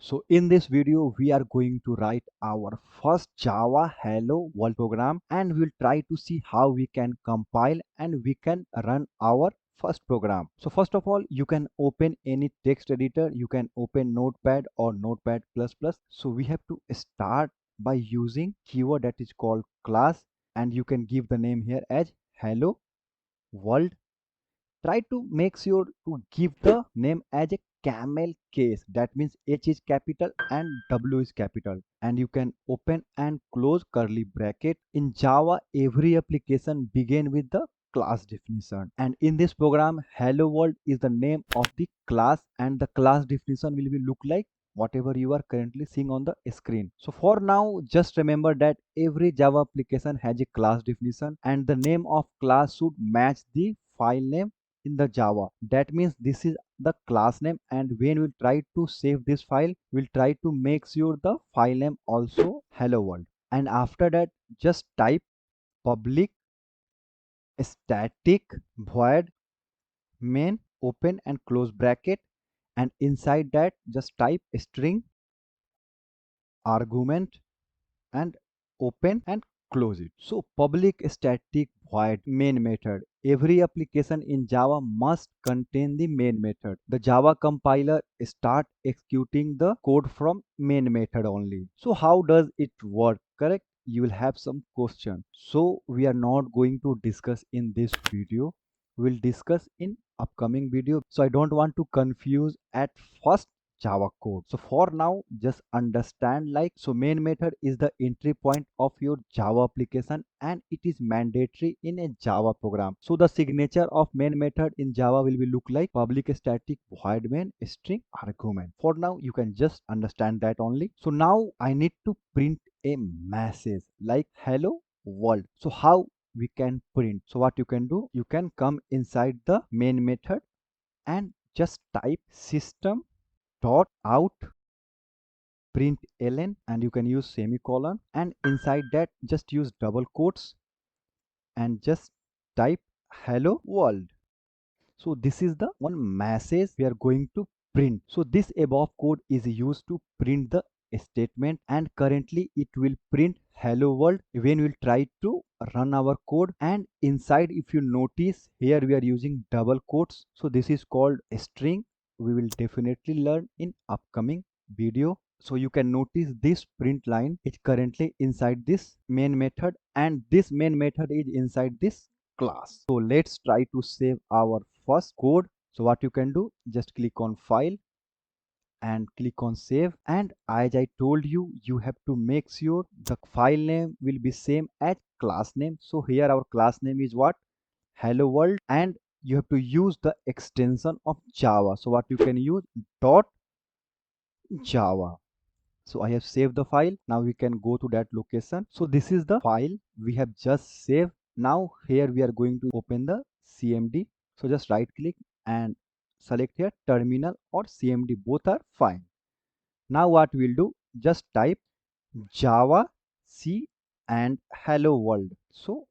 So in this video, we are going to write our first Java Hello World program and we'll try to see how we can compile and we can run our first program. So first of all, you can open any text editor. You can open Notepad or Notepad++. So we have to start by using keyword that is called class, and you can give the name here as Hello World. Try to make sure to give the name as a camel case. That means H is capital and W is capital, and you can open and close curly bracket. In Java, every application begin with the class definition, and in this program hello world is the name of the class, and the class definition will be look like whatever you are currently seeing on the screen. So for now, just remember that every Java application has a class definition and the name of class should match the file name in the Java. That means this is the class name, and when we try to save this file, we'll try to make sure the file name also hello world. And after that, just type public static void main open and close bracket, and inside that just type string argument and open and close it. So public static void main method. Every application in Java must contain the main method. The Java compiler start executing the code from main method only. So how does it work? Correct? You will have some question. So we are not going to discuss in this video. We'll discuss in upcoming video. So I don't want to confuse at first Java code. So for now, just understand like, so main method is the entry point of your Java application and it is mandatory in a Java program. So the signature of main method in Java will be look like public static void main string argument. For now, you can just understand that only. So now I need to print a message like hello world. So how we can print? So what you can do, you can come inside the main method and just type system dot out println, and you can use semicolon, and inside that just use double quotes and just type hello world. So this is the one message we are going to print. So this above code is used to print the statement, and currently it will print hello world when we'll try to run our code. And inside, if you notice here, we are using double quotes. So this is called a string. We will definitely learn in upcoming video. So you can notice this print line is currently inside this main method, and this main method is inside this class. So let's try to save our first code. So what you can do, just click on file and click on save, and as I told you, you have to make sure the file name will be same as class name. So here our class name is what, hello world, and you have to use the extension of Java. So what you can use, dot Java. So I have saved the file. Now we can go to that location. So this is the file we have just saved. Now here we are going to open the CMD. So just right click and select here terminal or CMD, both are fine. Now what we'll do, just type Java C and hello world. So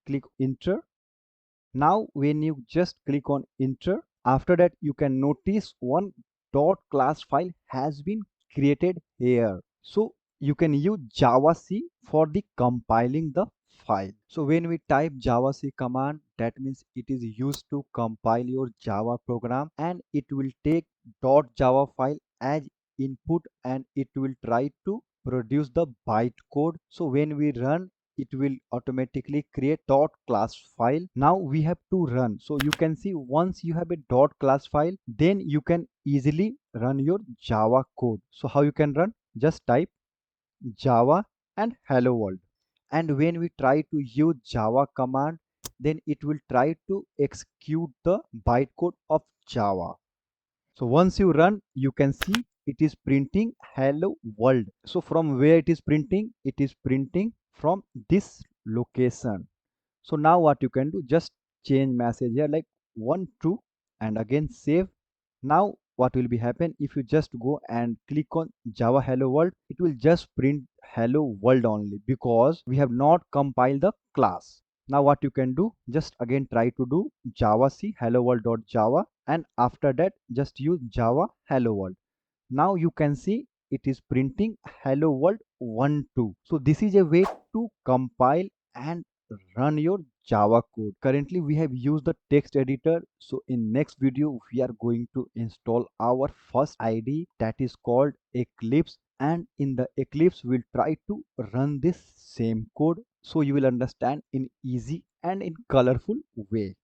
click enter. Now when you just click on enter, after that you can notice one dot class file has been created here. So you can use Java C for the compiling the file. So when we type Java C command, that means it is used to compile your Java program, and it will take .java file as input and it will try to produce the bytecode. So when we run, it will automatically create dot class file. Now we have to run. So you can see, once you have a dot class file, then you can easily run your Java code. So how you can run, just type Java and hello world, and when we try to use Java command, then it will try to execute the bytecode of Java. So once you run, you can see it is printing hello world. So from where it is printing, it is printing from this location. So now what you can do, just change message here like 1 2 and again save. Now what will be happen, if you just go and click on Java hello world, it will just print hello world only, because we have not compiled the class. Now what you can do, just again try to do Java C hello world dot Java, and after that just use Java hello world. Now you can see it is printing hello world 1 2. So this is a way to compile and run your Java code. Currently we have used the text editor. So in next video we are going to install our first IDE that is called Eclipse, and in the Eclipse we'll try to run this same code, so you will understand in easy and in colorful way.